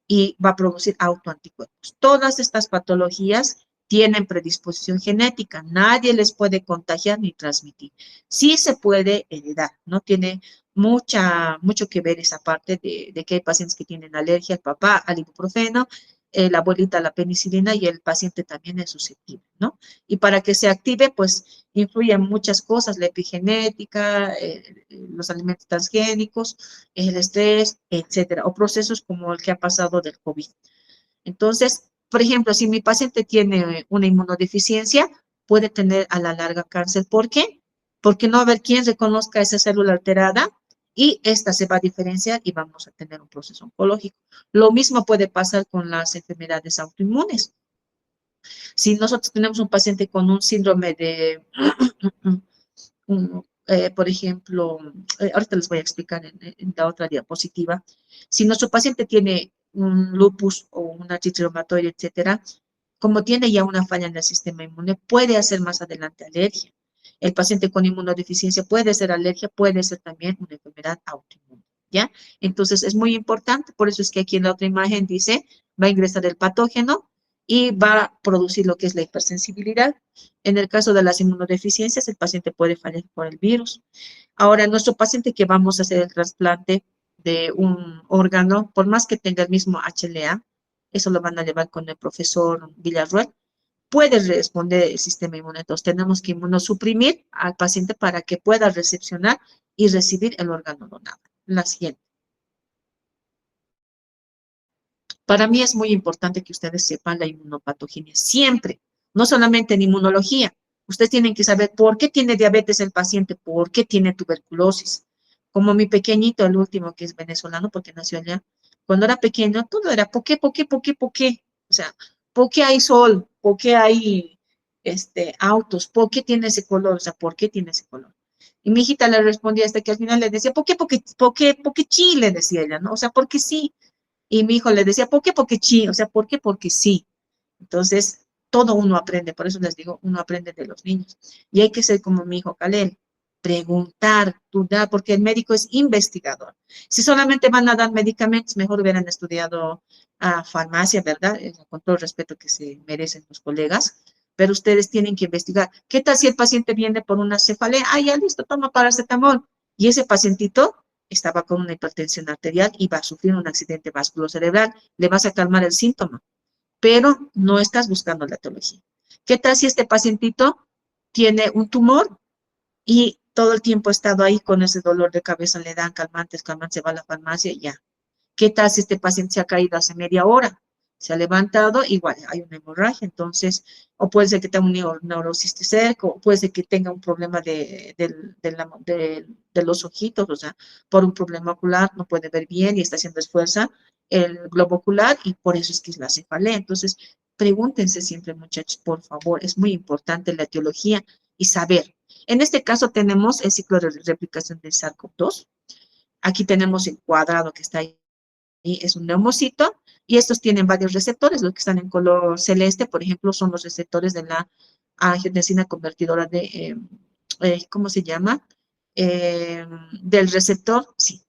y va a producir autoanticuerpos. Todas estas patologías tienen predisposición genética, nadie les puede contagiar ni transmitir. Sí se puede heredar, ¿no? Tiene mucho que ver esa parte de que hay pacientes que tienen alergia al papá, al ibuprofeno, la abuelita a la penicilina y el paciente también es susceptible, ¿no? Y para que se active, pues influyen muchas cosas, la epigenética, los alimentos transgénicos, el estrés, etcétera, o procesos como el que ha pasado del COVID. Entonces, por ejemplo, si mi paciente tiene una inmunodeficiencia, puede tener a la larga cáncer. ¿Por qué? Porque no va a haber quien reconozca esa célula alterada y esta se va a diferenciar y vamos a tener un proceso oncológico. Lo mismo puede pasar con las enfermedades autoinmunes. Si nosotros tenemos un paciente con un síndrome de, por ejemplo, ahorita les voy a explicar en la otra diapositiva, si nuestro paciente tiene un lupus o una artritis reumatoide, etcétera, como tiene ya una falla en el sistema inmune, puede hacer más adelante alergia. El paciente con inmunodeficiencia puede ser alergia, puede ser también una enfermedad autoinmune, ¿ya? Entonces es muy importante, por eso es que aquí en la otra imagen dice, va a ingresar el patógeno y va a producir lo que es la hipersensibilidad. En el caso de las inmunodeficiencias, el paciente puede fallar por el virus. Ahora, nuestro paciente que vamos a hacer el trasplante de un órgano, por más que tenga el mismo HLA, eso lo van a llevar con el profesor Villarruel, puede responder el sistema inmune. Entonces, tenemos que inmunosuprimir al paciente para que pueda recepcionar y recibir el órgano donado. La siguiente. Para mí es muy importante que ustedes sepan la inmunopatogenia siempre, no solamente en inmunología. Ustedes tienen que saber por qué tiene diabetes el paciente, por qué tiene tuberculosis. Como mi pequeñito, el último, que es venezolano, porque nació allá, cuando era pequeño, todo era ¿por qué, por qué, por qué, por qué? O sea, ¿por qué hay sol? ¿Por qué hay autos? ¿Por qué tiene ese color? O sea, ¿por qué tiene ese color? Y mi hijita le respondía hasta que al final le decía, ¿por qué? Porque Chile, decía ella, ¿no? O sea, porque sí. Y mi hijo le decía, ¿por qué? Porque sí, o sea, ¿por qué? Porque sí. Entonces, todo uno aprende, por eso les digo, uno aprende de los niños. Y hay que ser como mi hijo Kalel, preguntar, dudar, porque el médico es investigador. Si solamente van a dar medicamentos, mejor hubieran estudiado farmacia, ¿verdad? Con todo el respeto que se merecen los colegas, pero ustedes tienen que investigar. ¿Qué tal si el paciente viene por una cefalea? Ah, ya listo, toma paracetamol. Y ese pacientito estaba con una hipertensión arterial y va a sufrir un accidente vasculocerebral. Le vas a calmar el síntoma, pero no estás buscando la etiología. ¿Qué tal si este pacientito tiene un tumor y todo el tiempo ha estado ahí con ese dolor de cabeza, le dan calmantes, se va a la farmacia y ya? ¿Qué tal si este paciente se ha caído hace media hora? Se ha levantado, igual hay una hemorragia, entonces, o puede ser que tenga un neurocisticerco, o puede ser que tenga un problema de los ojitos, o sea, por un problema ocular, no puede ver bien y está haciendo esfuerzo el globo ocular y por eso es que es la cefalea. Entonces, pregúntense siempre, muchachos, por favor, es muy importante la etiología y saber. En este caso tenemos el ciclo de replicación del SARS-CoV-2. Aquí tenemos el cuadrado que está ahí, es un neumocito, y estos tienen varios receptores. Los que están en color celeste, por ejemplo, son los receptores de la angiotensina convertidora ¿cómo se llama? Del receptor, sí,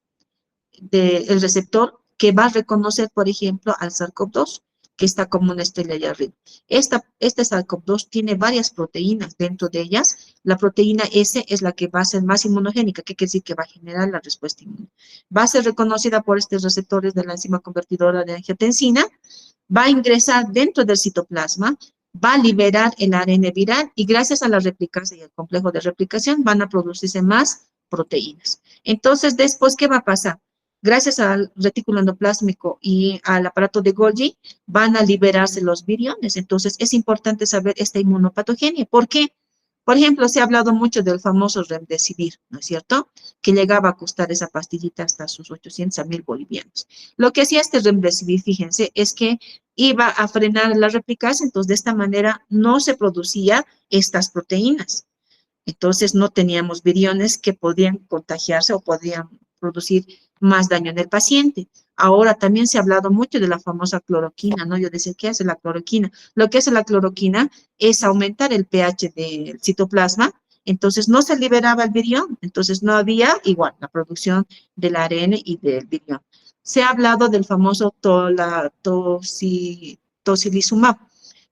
del receptor que va a reconocer, por ejemplo, al SARS-CoV-2, que está como una estrella allá arriba. Este SARS-CoV-2 tiene varias proteínas. Dentro de ellas, la proteína S es la que va a ser más inmunogénica, que quiere decir que va a generar la respuesta inmune. Va a ser reconocida por estos receptores de la enzima convertidora de angiotensina va a ingresar dentro del citoplasma, va a liberar el ARN viral y gracias a la replicasa y el complejo de replicación van a producirse más proteínas. Entonces, después, ¿qué va a pasar? Gracias al retículo endoplásmico y al aparato de Golgi, van a liberarse los viriones. Entonces, es importante saber esta inmunopatogenia. ¿Por qué? Por ejemplo, se ha hablado mucho del famoso Remdesivir, ¿no es cierto? Que llegaba a costar esa pastillita hasta sus 800 a 1000 bolivianos. Lo que hacía este Remdesivir, fíjense, es que iba a frenar la replicasa, entonces de esta manera no se producía estas proteínas. Entonces no teníamos viriones que podían contagiarse o podían producir más daño en el paciente. Ahora también se ha hablado mucho de la famosa cloroquina, ¿no? Yo decía, ¿qué hace la cloroquina? Lo que hace la cloroquina es aumentar el pH del citoplasma, entonces no se liberaba el virión, entonces no había igual la producción del ARN y del virión. Se ha hablado del famoso tocilizumab,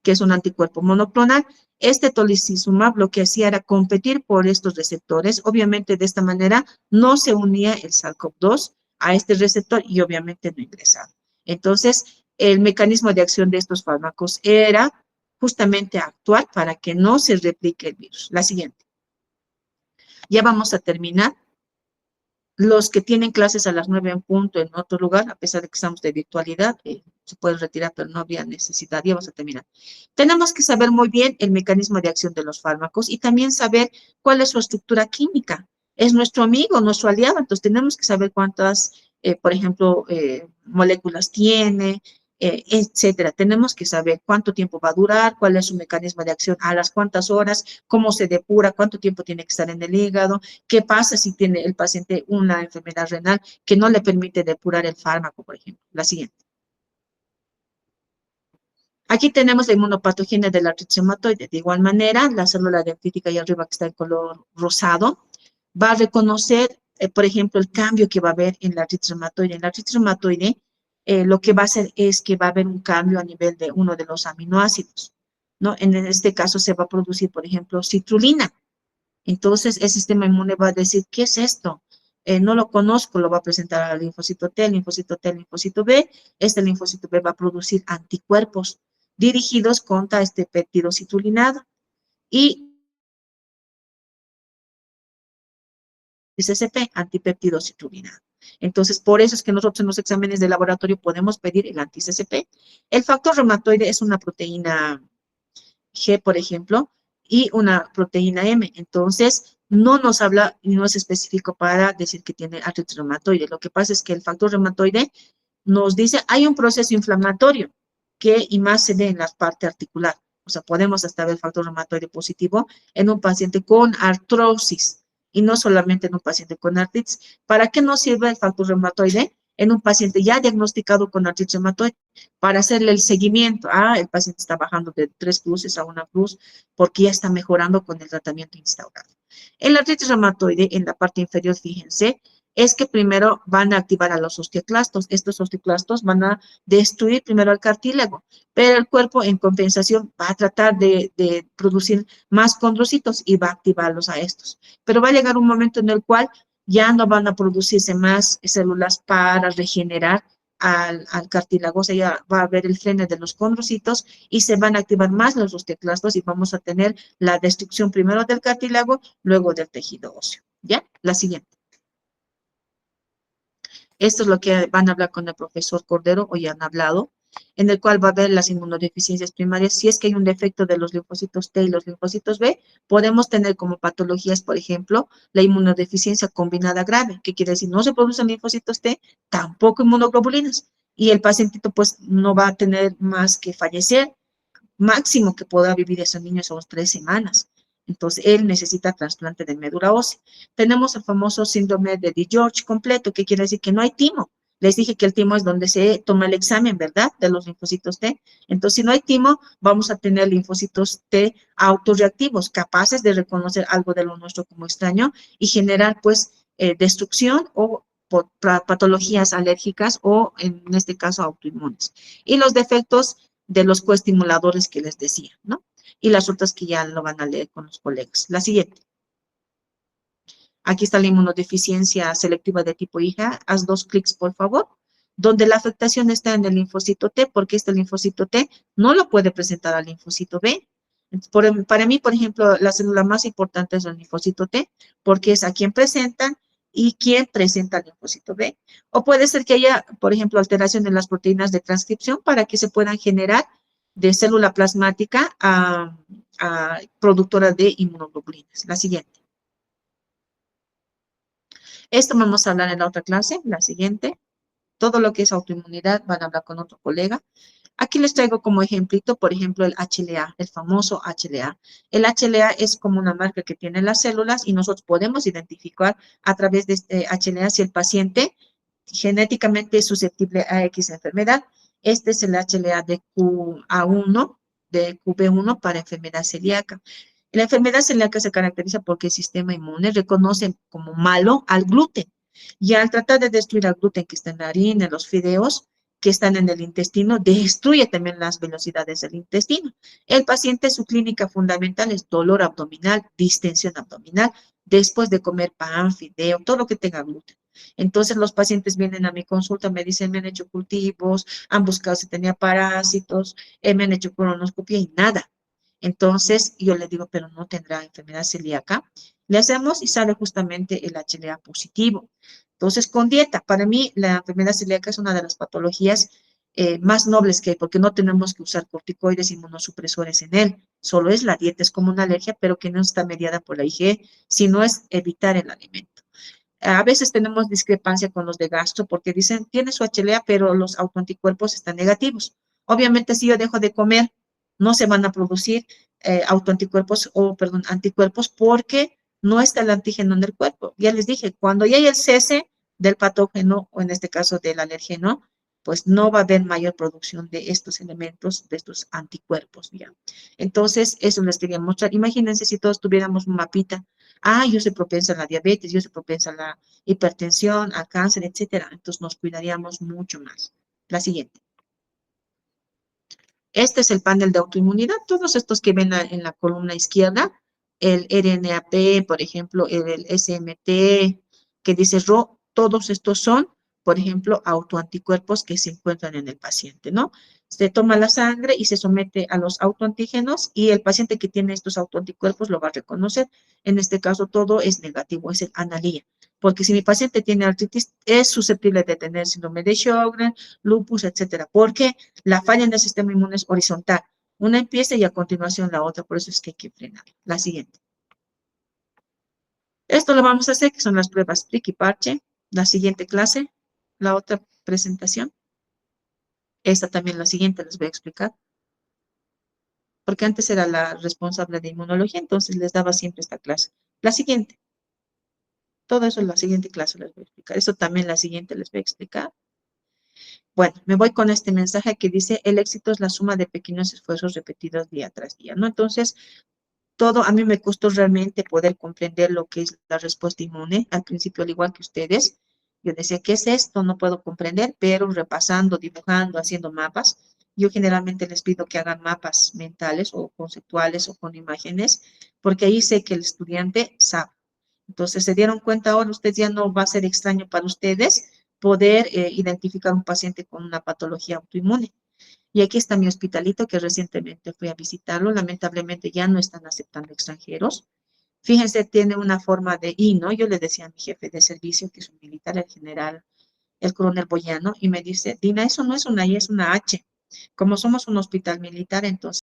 que es un anticuerpo monoclonal. Este tolicizumab lo que hacía era competir por estos receptores. Obviamente, de esta manera no se unía el SARS-CoV-2 a este receptor y obviamente no ingresaba. Entonces, el mecanismo de acción de estos fármacos era justamente actuar para que no se replique el virus. La siguiente. Ya vamos a terminar. Los que tienen clases a las 9 en punto en otro lugar, a pesar de que estamos de virtualidad, se pueden retirar, pero no había necesidad. Ya vamos a terminar. Tenemos que saber muy bien el mecanismo de acción de los fármacos y también saber cuál es su estructura química. Es nuestro amigo, nuestro aliado, entonces tenemos que saber cuántas, por ejemplo, moléculas tiene, etcétera. Tenemos que saber cuánto tiempo va a durar, cuál es su mecanismo de acción, a las cuántas horas, cómo se depura, cuánto tiempo tiene que estar en el hígado, qué pasa si tiene el paciente una enfermedad renal que no le permite depurar el fármaco, por ejemplo. La siguiente. Aquí tenemos la inmunopatogenia de la artritis reumatoide. De igual manera, la célula dendrítica ahí arriba que está en color rosado va a reconocer, por ejemplo, el cambio que va a haber en la artritis reumatoide. En la artritis reumatoide, lo que va a hacer es que va a haber un cambio a nivel de uno de los aminoácidos, ¿no? En este caso se va a producir, por ejemplo, citrulina. Entonces, el sistema inmune va a decir, ¿qué es esto? No lo conozco, lo va a presentar al linfocito T, linfocito T, linfocito B. Este linfocito B va a producir anticuerpos dirigidos contra este péptido citrulinado. Y CCP, antipéptido citrulinado. Entonces, por eso es que nosotros en los exámenes de laboratorio podemos pedir el anti-CCP. El factor reumatoide es una proteína G, por ejemplo, y una proteína M. Entonces, no nos habla y no es específico para decir que tiene artritis reumatoide. Lo que pasa es que el factor reumatoide nos dice, hay un proceso inflamatorio que y más se ve en la parte articular. O sea, podemos hasta ver el factor reumatoide positivo en un paciente con artrosis y no solamente en un paciente con artritis. ¿Para qué nos sirve el factor reumatoide? En un paciente ya diagnosticado con artritis reumatoide, para hacerle el seguimiento. Ah, el paciente está bajando de 3 cruces a 1 cruz porque ya está mejorando con el tratamiento instaurado. En la artritis reumatoide, en la parte inferior, fíjense, es que primero van a activar a los osteoclastos. Estos osteoclastos van a destruir primero el cartílago, pero el cuerpo en compensación va a tratar de producir más condrocitos y va a activarlos a estos. Pero va a llegar un momento en el cual ya no van a producirse más células para regenerar al cartílago, o sea, ya va a haber el freno de los condrocitos y se van a activar más los osteoclastos y vamos a tener la destrucción primero del cartílago, luego del tejido óseo. ¿Ya? La siguiente. Esto es lo que van a hablar con el profesor Cordero, o ya han hablado, en el cual va a haber las inmunodeficiencias primarias. Si es que hay un defecto de los linfocitos T y los linfocitos B, podemos tener como patologías, por ejemplo, la inmunodeficiencia combinada grave, que quiere decir no se producen linfocitos T, tampoco inmunoglobulinas, y el pacientito pues no va a tener más que fallecer, máximo que pueda vivir ese niño son 3 semanas. Entonces, él necesita trasplante de médula ósea. Tenemos el famoso síndrome de DiGeorge completo, que quiere decir que no hay timo. Les dije que el timo es donde se toma el examen, ¿verdad? De los linfocitos T. Entonces, si no hay timo, vamos a tener linfocitos T autorreactivos, capaces de reconocer algo de lo nuestro como extraño y generar, pues, destrucción o patologías alérgicas o, en este caso, autoinmunes. Y los defectos de los coestimuladores que les decía, ¿no? Y las otras que ya lo van a leer con los colegas. La siguiente. Aquí está la inmunodeficiencia selectiva de tipo hija. Haz 2 clics, por favor. donde la afectación está en el linfocito T, porque este linfocito T no lo puede presentar al linfocito B. Para mí, por ejemplo, la célula más importante es el linfocito T, porque es a quien presentan y quien presenta el linfocito B. O puede ser que haya, por ejemplo, alteración en las proteínas de transcripción para que se puedan generar de célula plasmática a productora de inmunoglobulinas. La siguiente. Esto vamos a hablar en la otra clase, la siguiente. Todo lo que es autoinmunidad van a hablar con otro colega. Aquí les traigo como ejemplito, por ejemplo, el HLA, el famoso HLA. El HLA es como una marca que tienen las células y nosotros podemos identificar a través de este HLA si el paciente genéticamente es susceptible a X enfermedad. Este es el HLA de QA1, de QB1 para enfermedad celíaca. La enfermedad celíaca se caracteriza porque el sistema inmune reconoce como malo al gluten. Y al tratar de destruir al gluten que está en la harina, en los fideos, que están en el intestino, destruye también las velocidades del intestino. El paciente, su clínica fundamental es dolor abdominal, distensión abdominal, después de comer pan, fideo, todo lo que tenga gluten. Entonces los pacientes vienen a mi consulta, me dicen, me han hecho cultivos, han buscado si tenía parásitos, me han hecho colonoscopia y nada. Entonces yo le digo, pero no tendrá enfermedad celíaca. Le hacemos y sale justamente el HLA positivo. Entonces, con dieta, para mí la enfermedad celíaca es una de las patologías más nobles que hay, porque no tenemos que usar corticoides y inmunosupresores en él. Solo es la dieta, es como una alergia, pero que no está mediada por la IgE, sino es evitar el alimento. A veces tenemos discrepancia con los de gastro porque dicen, tiene su HLA, pero los autoanticuerpos están negativos. Obviamente, si yo dejo de comer, no se van a producir autoanticuerpos o, perdón, anticuerpos porque no está el antígeno en el cuerpo. Ya les dije, cuando ya hay el cese del patógeno o en este caso del alérgeno, pues no va a haber mayor producción de estos elementos, de estos anticuerpos, ¿ya? Entonces, eso les quería mostrar. Imagínense si todos tuviéramos un mapita. Ah, yo soy propensa a la diabetes, yo soy propensa a la hipertensión, al cáncer, etcétera. Entonces nos cuidaríamos mucho más. La siguiente. Este es el panel de autoinmunidad. Todos estos que ven en la columna izquierda, el RNAP, por ejemplo, el SMT, que dice RO, todos estos son, por ejemplo, autoanticuerpos que se encuentran en el paciente, ¿no? Se toma la sangre y se somete a los autoantígenos y el paciente que tiene estos autoanticuerpos lo va a reconocer. En este caso, todo es negativo, es el analía. Porque si mi paciente tiene artritis, es susceptible de tener síndrome de Sjögren, lupus, etcétera. ¿Por qué? La falla en el sistema inmune es horizontal. Una empieza y a continuación la otra, por eso es que hay que frenar. La siguiente. Esto lo vamos a hacer, que son las pruebas prick y parche. La siguiente clase, la otra presentación. Esta también, la siguiente, les voy a explicar. Porque antes era la responsable de inmunología, entonces les daba siempre esta clase. La siguiente. Todo eso en la siguiente clase les voy a explicar. Eso también la siguiente les voy a explicar. Bueno, me voy con este mensaje que dice, el éxito es la suma de pequeños esfuerzos repetidos día tras día, ¿no? Entonces, todo a mí me costó realmente poder comprender lo que es la respuesta inmune. Al principio, al igual que ustedes, yo decía, ¿qué es esto? No puedo comprender, pero repasando, dibujando, haciendo mapas, yo generalmente les pido que hagan mapas mentales o conceptuales o con imágenes, porque ahí sé que el estudiante sabe. Entonces, se dieron cuenta ahora, ustedes ya no va a ser extraño para ustedes poder identificar un paciente con una patología autoinmune. Y aquí está mi hospitalito que recientemente fui a visitarlo. Lamentablemente ya no están aceptando extranjeros. Fíjense, tiene una forma de I, ¿no? Yo le decía a mi jefe de servicio, que es un militar, el general, el coronel Boyano, y me dice, Dina, eso no es una I, es una H. Como somos un hospital militar, entonces